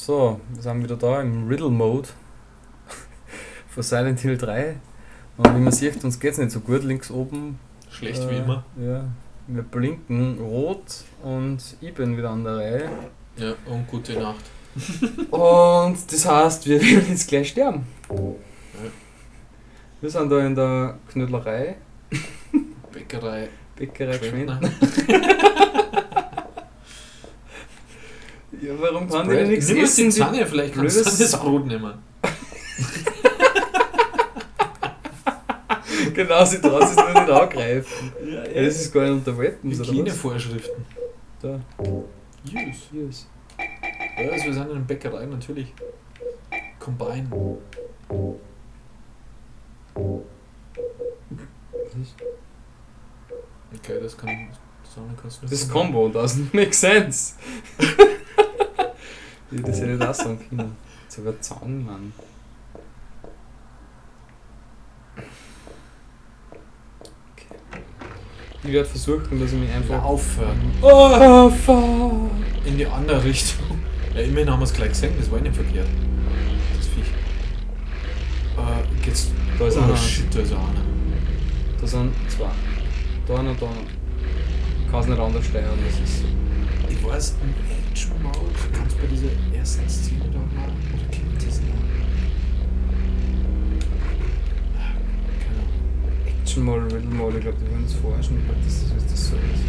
So, wir sind wieder da im Riddle-Mode von Silent Hill 3. Und wie man sieht, uns geht es nicht so gut. Links oben. Schlecht wie immer. Ja, wir blinken rot und ich bin wieder an der Reihe. Ja, und gute Nacht. Und das heißt, wir werden jetzt gleich sterben. Wir sind da in der Knödlerei. Bäckerei Schwendner. Schwendner. Ja, warum kann Bread. die nichts Nimm uns die essen? Zange, vielleicht kannst du blödes das Sau. Brot nehmen. Genau, sie traut sich nur nicht angreifen. Ja, das ist gar nicht unter Weapons, oder was? Hygienevorschriften. Da. Yes. Yes. Ja, also wir sind in der Bäckerei natürlich. Combine. Okay, das kann sagen, kannst du nicht. Das Combo doesn't make sense. Ja, das hätte ich auch sagen können. Das ist aber Zahn, Mann. Okay. Ich werde versuchen, dass ich mich einfach. Aufhören. Oh, fuck! In die andere Richtung. Ja, immerhin haben wir es gleich gesehen, das war nicht verkehrt. Das Viech. Geht's. Da ist Oh einer. shit, da ist einer. Da sind zwei. Da einer, da einer. Ich kann es nicht anders steuern, das ist so. Ich weiß, im Action Mode kannst du bei dieser ersten Szene da machen. Oder kennt das noch? Keine Ahnung. Action Mall, Riddle Mall, ich glaube, die wollen das forschen. Ich glaube, das so ist.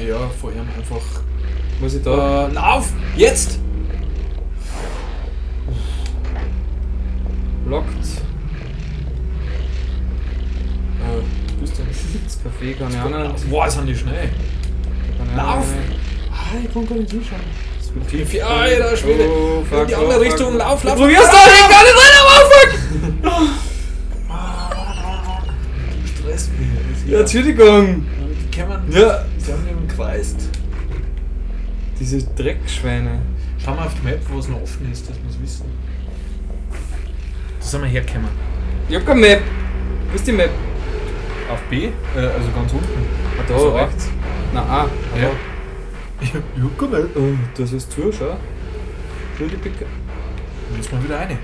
Ja, vor allem einfach. Muss ich da. Lauf! Jetzt! Lockt. Bist du Das Café kann ich auch nicht. Boah, sind die schnell! Kann ich Lauf! auch nicht. Ich kann gar nicht zuschauen. Das wird tief. Alter Schwede! Oh, fuck, In die andere oh, Richtung, fuck. lauf! Du probierst doch nicht, gar nicht rein, Du stresst mich. Ja, Entschuldigung. Die können. Ja. Die haben den kreist. Diese Dreckschweine. Schau mal auf die Map, wo es noch offen ist, dass wir es wissen. Da sind wir hergekommen. Ich hab keine Map. Wo ist die Map? Auf B? Also ganz unten. Ah, da, So, rechts. Na, A. Ja. Ja. Ich hab gar nicht. Oh, das ist zu, schau. Schau die Picke. Müssen wir wieder rein.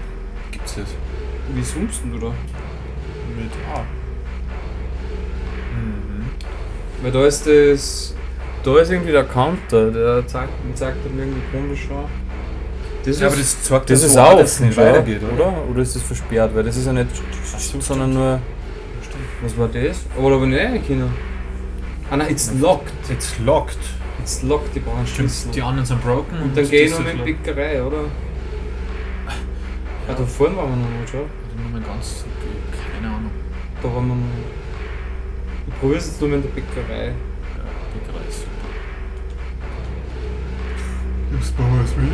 Gibt's das? Wie zoomst du da? Mit A. Mhm. Weil da ist das. Da ist irgendwie der Counter, der zeigt dann irgendwie komisch an. Das Ja, ist, aber das zeigt das ja ist so auch an, dass es offen, nicht oder? weitergeht, oder? Oder ist das versperrt? Weil das ist ja nicht so, sondern nur. Stimmt. Was war das? Aber da bin ich rein können. Ah nein, it's locked. It's locked. It's locked, die brauchen Schlüssel. Die anderen sind broken. Und dann gehe ich das noch ist in die locked. Bäckerei, oder? Ja, Ah, da vorne waren wir noch nicht, schau. Also nochmal ganz zurück. Keine Ahnung. Da waren wir noch. Ich probiere es jetzt nur mal in der Bäckerei. Ja, Bäckerei ist super. Nimmst du mal was mit?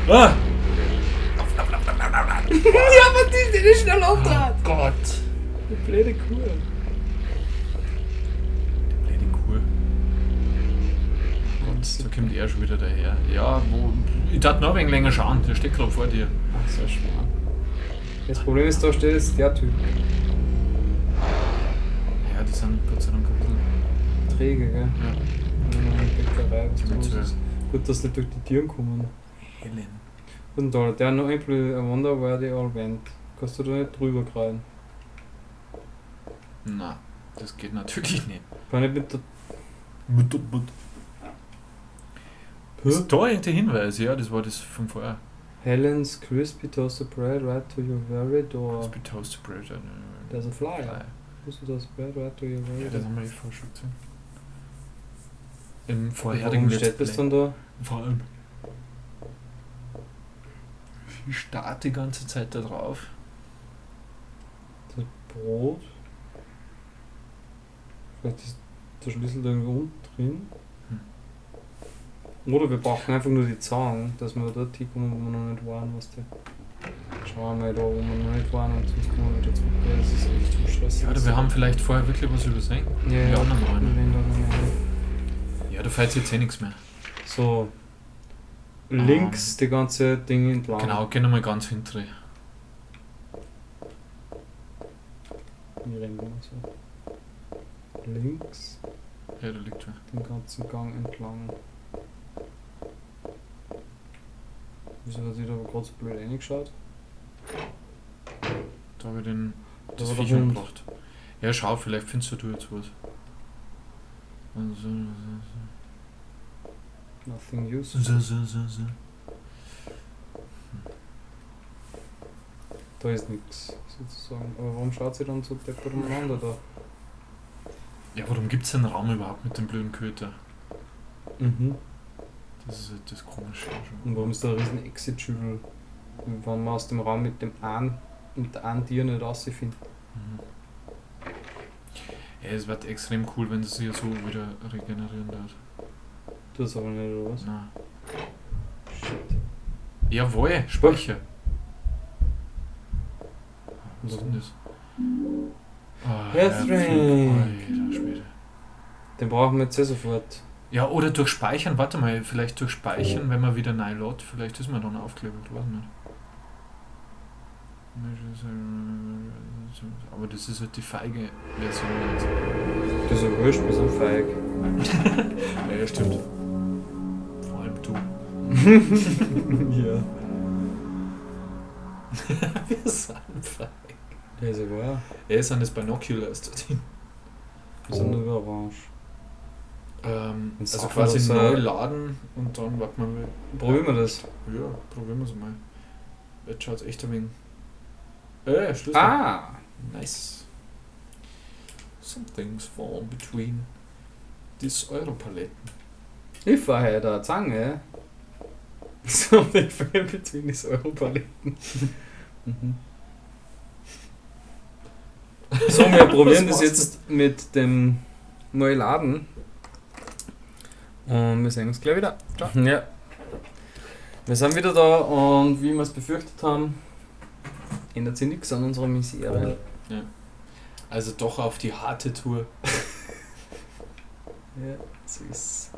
Ah! Ja, aber die ist schnell auftrat. Oh Gott! Die blöde Kuh. Blöde Kuh. Und da kommt er schon wieder daher. Ja, wo. Ich darf noch ein wenig länger schauen, der steht gerade vor dir. Ach, so schwer. Das Problem ist, da steht jetzt der Typ. Ja, die sind Gott sei Dank ein bisschen. Träge, gell? Ja. In der Bäckerei, was Die da mit los so ist. Gut, dass nicht durch die Türen kommen. Helen. Guten Tag, der hat noch ein Wonder where they all went. Kannst du da nicht drüber kreien? Na, das geht natürlich nicht. Kann ich mit der. Ist da irgendein Hinweis? Ja, das war das von vorher. Helen's Crispy Toasted Bread right to your very door. Crispy Toast Bread. There's a flyer. Crispy Toasted Bread right to your very Ja, door. das haben wir eh vorher schon gesehen. Im Warum vorherigen steht das Let's dann Play. da? Vor allem. Ich starte die ganze Zeit da drauf. Das Brot. Vielleicht ist der Schlüssel da irgendwo unten drin. Oder wir brauchen einfach nur die Zahlen, dass wir dort hinkommen, wo wir noch nicht waren, was der. Schauen wir mal da, wo wir noch nicht waren und sonst kommen wir wieder zurück. Ja, das ist echt zum Stress. Ja, oder wir haben vielleicht vorher wirklich was übersehen. Ja, die ja, anderen wir Leute. werden da noch mal. Ja, da fällt jetzt eh nichts mehr. So. Links die ganze Ding entlang. Genau, geh nochmal ganz hinten. Wir rennen mal so. Links Ja, da liegt wer. den ganzen Gang entlang. Wieso hat sie da aber gerade so blöd reingeschaut? Da habe ich das war der Viech Hund. umgebracht. Ja, schau, vielleicht findest du jetzt was. Nothing useful. So. Da ist nichts, sozusagen. Aber warum schaut sie dann so deppert umeinander da? Ja, warum gibt es einen Raum überhaupt mit dem blöden Köter? Mhm. Das ist halt das Komische schon. Und warum ist da ein riesen Exit-Schüttel? Wenn man aus dem Raum mit der einen Tier nicht rausfindet. Mhm. Ja, es wird extrem cool, wenn das sich ja so wieder regenerieren wird. Du hast aber nicht, oder was? Nein. Shit. Jawohl, Speicher. Was Was ist denn das? Herzring. Alter Schwede. Den brauchen wir jetzt eh sofort. Ja, oder durch Speichern, warte mal, vielleicht durch Speichern, wenn man wieder neu lädt, vielleicht ist man dann aufgelevelt, weiß nicht. Aber das ist halt die feige Version jetzt. Das ist ja wurscht, wir sind feig. Ja, stimmt. Vor allem du. Ja. Wir sind feig. Ja, ist ja wahr. Ja, sind das Binoculars dort hin. Wir sind nur orange. Also Sachen quasi das, neu laden und dann warten wir mal. Probieren wir das. Ja, probieren wir es mal. Jetzt schaut es echt ein wenig. Schlüssel. Ah! Nice. Some things fall between these Europaletten. Ich fahr heute eine Zange. So, ich fahr between these Europaletten. Mhm. So, wir probieren das jetzt mit dem Neuladen. Und wir sehen uns gleich wieder. Ciao. Ja. Wir sind wieder da und wie wir es befürchtet haben, ändert sich nichts an unserer Misere. Ja. Also doch auf die harte Tour. Ja, so ist.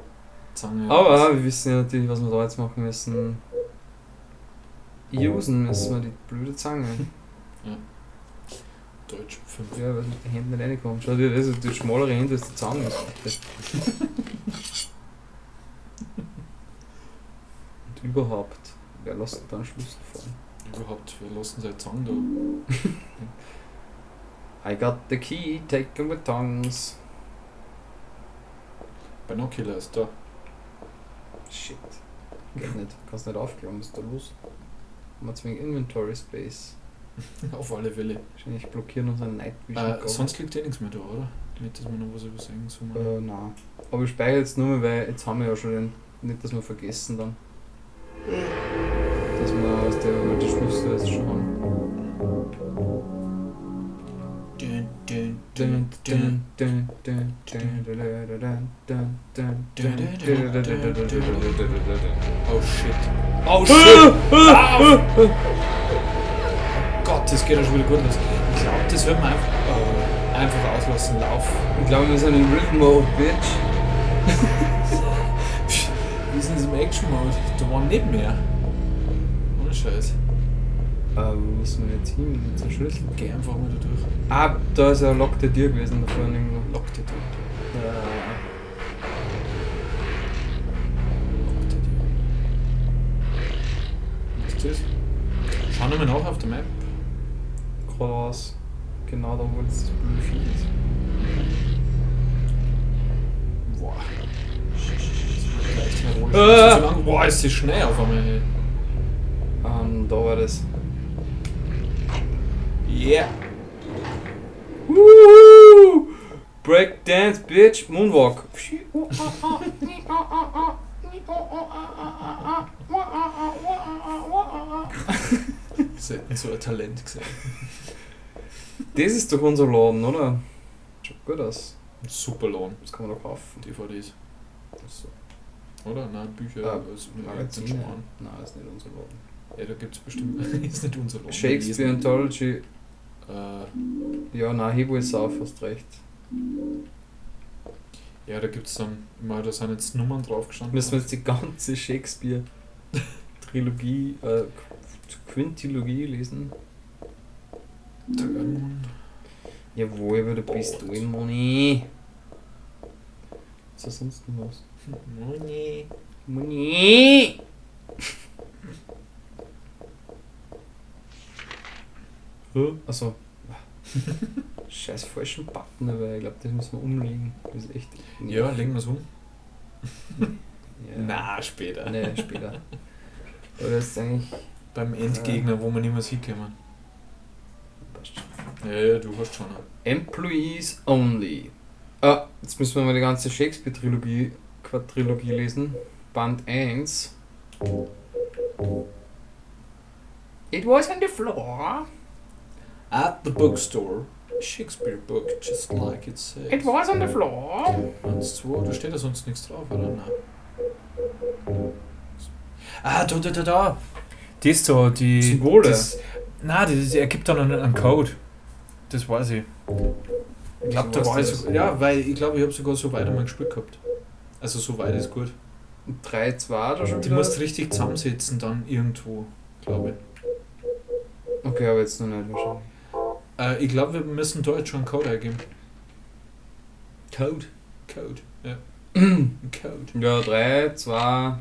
Zange. Aber wir wissen ja natürlich, was wir da jetzt machen müssen. Usen müssen wir die blöde Zange. Deutsch 5. Ja, weil mit den Händen nicht reinkommt. Schau dir das, die schmalere Hände ist die Zange. Und überhaupt, wer lässt da einen Schlüssel fahren? Überhaupt, wir lassen seine Zange da. I got the key, take them with tongues. Binoculars, da. Shit. Geht nicht. Kannst nicht aufklappen, was ist da los? Haben wir zwingend Inventory Space. Auf alle Fälle. Wahrscheinlich blockieren unseren Night Vision. Sonst liegt eh nichts mehr da, oder? Nicht, dass wir noch was übersehen. So Nein. Aber ich speichere jetzt nur mehr, weil jetzt haben wir ja schon den. Nicht, dass wir vergessen dann. Dass wir aus der Schlüssel jetzt schon haben. Oh shit. Oh shit! Oh Gott, das geht ja schon wieder gut los. Ich glaube, das wird man einfach auslassen. Lauf. Ich glaube, wir sind in Rhythm Mode, Bitch. Wir sind im Action Mode. Da war nicht mehr. Ohne Scheiß. Wo müssen wir jetzt hin mit dem Schlüssel? Geh einfach mal da durch. Ah, da ist ja ein Lock der Tür gewesen da vorne irgendwo. Lock dir durch. Ja. Lock dir durch. Was ist das? Schau nochmal nach auf der Map. Geradeaus. Genau da, wo jetzt das blöde Vieh ist. Boah. Leicht heroisch. Boah, ist das schnell auf einmal. Da war das. Yeah. Woohoo! Breakdance, bitch! Moonwalk! Selten so ein Talent gesehen. Das ist doch unser Laden, oder? Schaut gut aus. Super Lohn. Das kann man doch kaufen. DVDs. Das Oder? Nein, Bücher. Also, Magazine. Nein, das ist nicht unser Laden. Ja, da gibt es bestimmt. Ist nicht unser Lohn. Shakespeare Anthology. Äh, Ja, nein, Hebo ist auf, hast recht. ja, da gibt es dann immer, da sind jetzt Nummern drauf gestanden. Müssen wir jetzt die ganze Shakespeare-Trilogie, Quintilogie lesen? Der Irrmund. Jawohl, aber du bist du im Money. Was ist sonst noch was? Money. Money! Also. Scheiß falschen Button, aber ich glaube, das müssen wir umlegen. Das ist echt. Ja, legen wir es um. Ja. Na, später. Nee, später. Aber das ist eigentlich. Beim Endgegner, wo man nicht mehr sieht, kann man. Passt schon. Ja, du hast schon. Employees Only. Ah, jetzt müssen wir mal die ganze Shakespeare-Trilogie, Quadrilogie lesen. Band 1. It was on the floor. At the bookstore, Shakespeare book, just like it says. It was on the floor. 1, 2, da steht ja sonst nichts drauf, oder? Nein. Ah, da. Das da, die... Symbole. Nein, das ergibt dann einen Code. Das weiß ich. Ich glaube, da war ich so, ja, weil ich glaube, ich habe sogar so weit einmal gespielt gehabt. Also so weit ist gut. 3, 2 da schon Die wieder? musst richtig zusammensetzen dann irgendwo, glaube ich. Okay, aber jetzt noch nicht wahrscheinlich. Ich glaube, wir müssen da jetzt schon einen Code eingeben. Code. Code, ja. Ein Code. Ja, 3, 2, 8,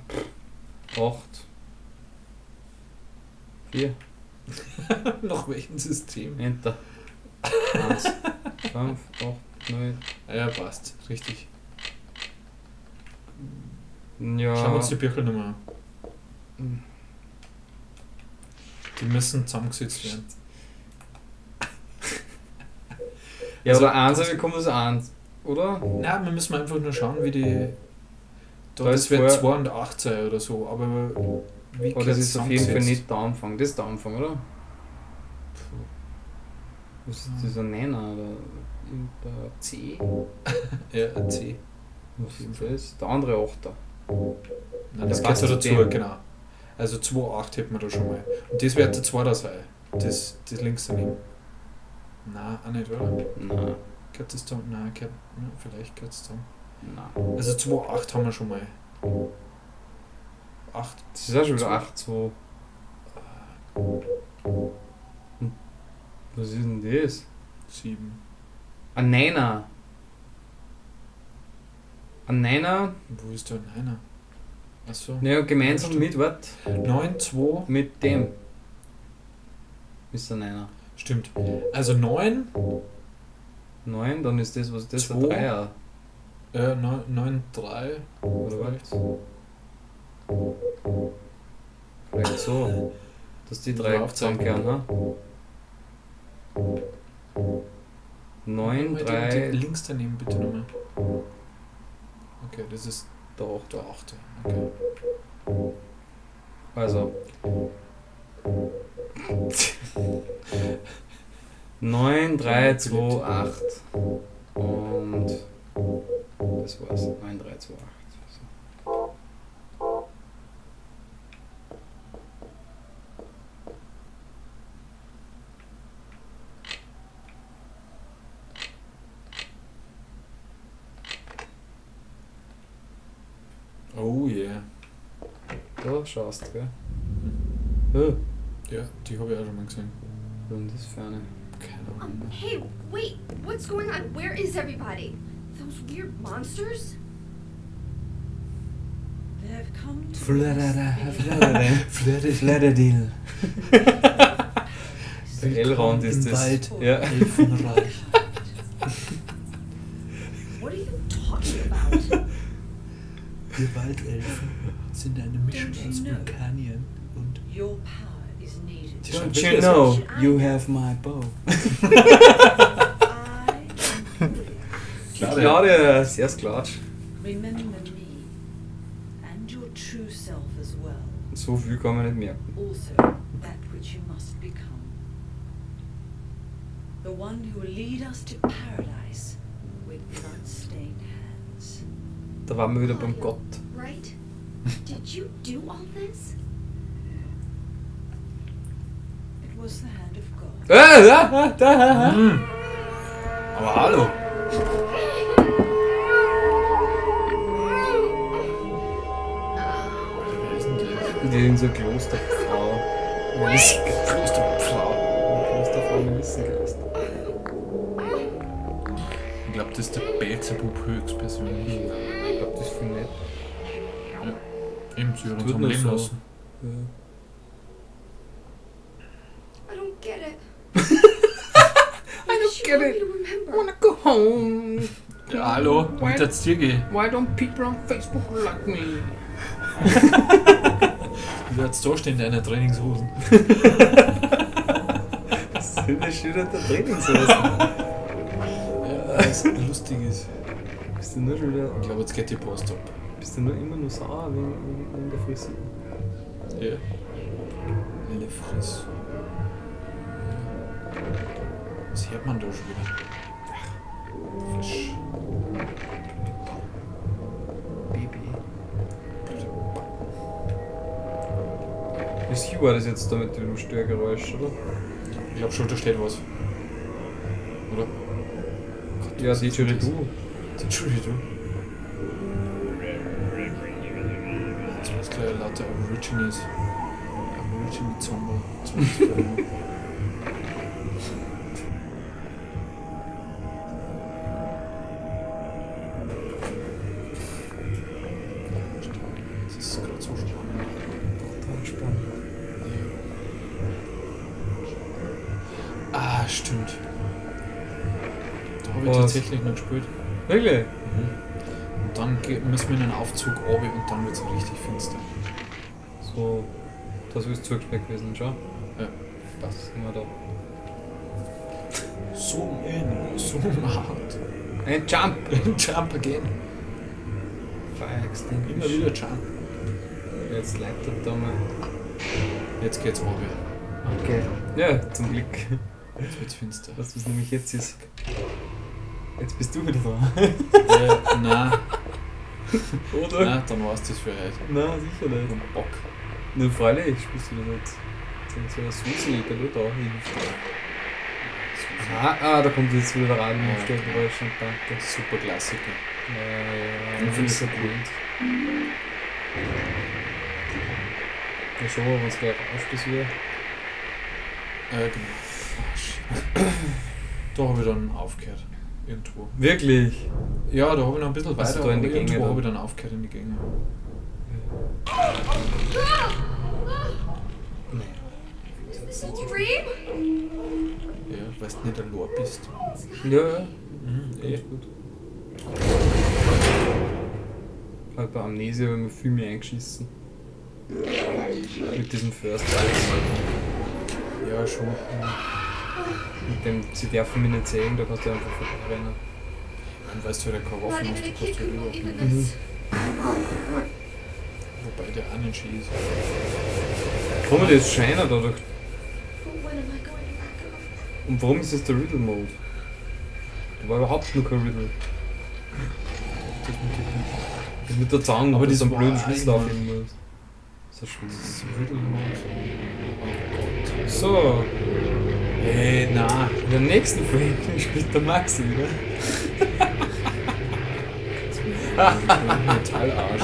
4. Nach welchem System? Enter. 1, 5, 8, 9. Ja, passt. Richtig. Ja. Schauen wir uns die Bücher nochmal an. Die müssen zusammengesetzt werden. Ja, Also- aber 1, wie kommt das 1? Oder? Nein, wir müssen einfach nur schauen, wie die. Da, Da das ist wird vorher- 2 und 8 sein oder so, aber wie Aber das ist auf jeden Fall zusammengesetzt? nicht der Anfang. Das ist der Anfang, oder? Was ist dieser Nenner? Oder irgendein C? Ja, ein C. Was ist das? Der andere 8er. Nein, das Der passt ja passt zu dazu, dem. genau. Also 2,8 hätten wir da schon mal. Und das wird der 2 da sein. Das links daneben. Nein, auch nicht, oder? Nein, Gehört das da? Nein, gehört, ja, vielleicht gehört es da. nein. Also 2,8 haben wir schon mal. 8. Das ist auch schon wieder 8, 2. Was ist denn das? 7. Ein Nenner. Ein Nenner, Wo ist der einer? Achso. ja, gemeinsam Stimmt. mit was? 9, 2. Mit dem. Ist ein Nenner. Stimmt. Also 9. 9, dann ist das, was ist das? Ein 2. 3er. 9, 3. Oder was? Vielleicht so. Dass die drei zusammengehören, ne? 9, 3, Links daneben bitte nochmal. Okay, das ist der 8. der 8. Okay. Also. 9, 3, 2, 8. Und das war's. 9, 3, 2, 8. So. Oh yeah. Da schaust du, gell? Oh, Ja, die habe ich auch schon mal gesehen. und das Ferne. Keine Ahnung. Hey, wait, what's going on? Where is everybody? Those weird monsters? They've come to Fladderdil. Der Elrond ist das. Wald. Ja. Elfenreich. What are you talking about? Wir Waldelfen sind eine Mischung Don't you aus know? Vulkaniern und... Your power is needed. Die schauen Don't wirklich you so know, you have my bow. I Claudia, sehr klatsch. remember me and your true self as well. So viel kann man nicht merken. Also, that which you must become. The one who will lead us to paradise with blood-stained hands. Da waren wir wieder beim Gott. Right? Did you do all this? It was the hand of God. Da. Aber hallo! Wer ist denn das? Die sind so eine Klosterfrau. Klosterpflau. Klosterfrau Melissengeist. Ich glaube, das ist der Beelzebub höchstpersönlich. Ich glaube, das ist viel nett. Eben, sie hat uns Tut am nur Leben so. lassen. Ja. I don't get it. get me it. to remember. Wanna go home. Ja, hallo, wie tut's dir gehen? Why don't people on Facebook like me? Du würdest da stehen in deiner Trainingshosen. Das sind ja schon der Trainingshose. Ja, was lustig ist. Bist du nur schon wieder. Ich glaube, jetzt geht die Post ab. Bist du nur immer nur sauer wegen der Frisur? Ja. Le Frisur. Was hört man da schon wieder? Ach, Fisch. Baby. Das hier war das jetzt da mit dem Störgeräusch, oder? Ich glaube schon, da steht was. Oder? Ja, Didgeridoo. Entschuldigung. Jetzt muss gleich lauter Aborigines. Aborigine-Zombie. Das ist gerade so spannend. Total spannend. Ah, stimmt. Da habe ich Was? tatsächlich noch gespielt. Wirklich? Und dann müssen wir in einen Aufzug runter und dann wird es richtig finster. So, das ist Zugspec gewesen, schau. Ja. Das sind wir da. Zoom in, zoom out. Ein Jump! Jump again. Fire Extinguish. Immer wieder Jump. Jetzt leitet da mal. Jetzt geht's runter. Okay. Ja, zum Glück. Jetzt wird's finster. Was das nämlich jetzt ist. Jetzt bist du wieder da. Nein, Oder? nein, dann war's das für heute. Nein, sicher nicht. Und Bock. Nur freilich, spielst du das jetzt. Jetzt sind so eine Susi, gell, da hinstellen. Da kommt jetzt wieder rein Ja. im Störgeräusch und danke. Super Klassiker. Ja, Ich find's so gut. Ja, schon, wenn es gleich rauscht ist wieder. Genau. Ah, shit. Da habe ich dann aufgehört. Irgendwo. Wirklich? Ja, da habe ich noch ein bisschen Also weiter, da in die aber irgendwo Gänge habe ich dann. dann aufgehört in die Gänge. Is this a dream? Ja, weißt du nicht, ein Lor bist. Ja, Eh. echt gut. Halt bei Amnesia haben wir viel mehr eingeschissen. Mit diesem First Eyes. Ja, schon. Mit dem, sie dürfen mich nicht sehen, da kannst du einfach vorbeirennen. Dann weißt du, der keine Not Waffen even hast, a du kid kannst ja could überhaupt believe nicht. in this. Wobei der auch nicht schießt. Kann man das scheinen dadurch? But when am I going to back up? Und warum ist das der Riddle-Mode? Da war überhaupt noch kein Riddle. Das mit der Zange, Aber das das einen blöden war Schlüssel immer- aufheben muss. So schlimm. Das ist Riddle-Mode. Oh Gott. So, Hey, na. in der nächsten Folge spielt der Maxi wieder. Metallarsch.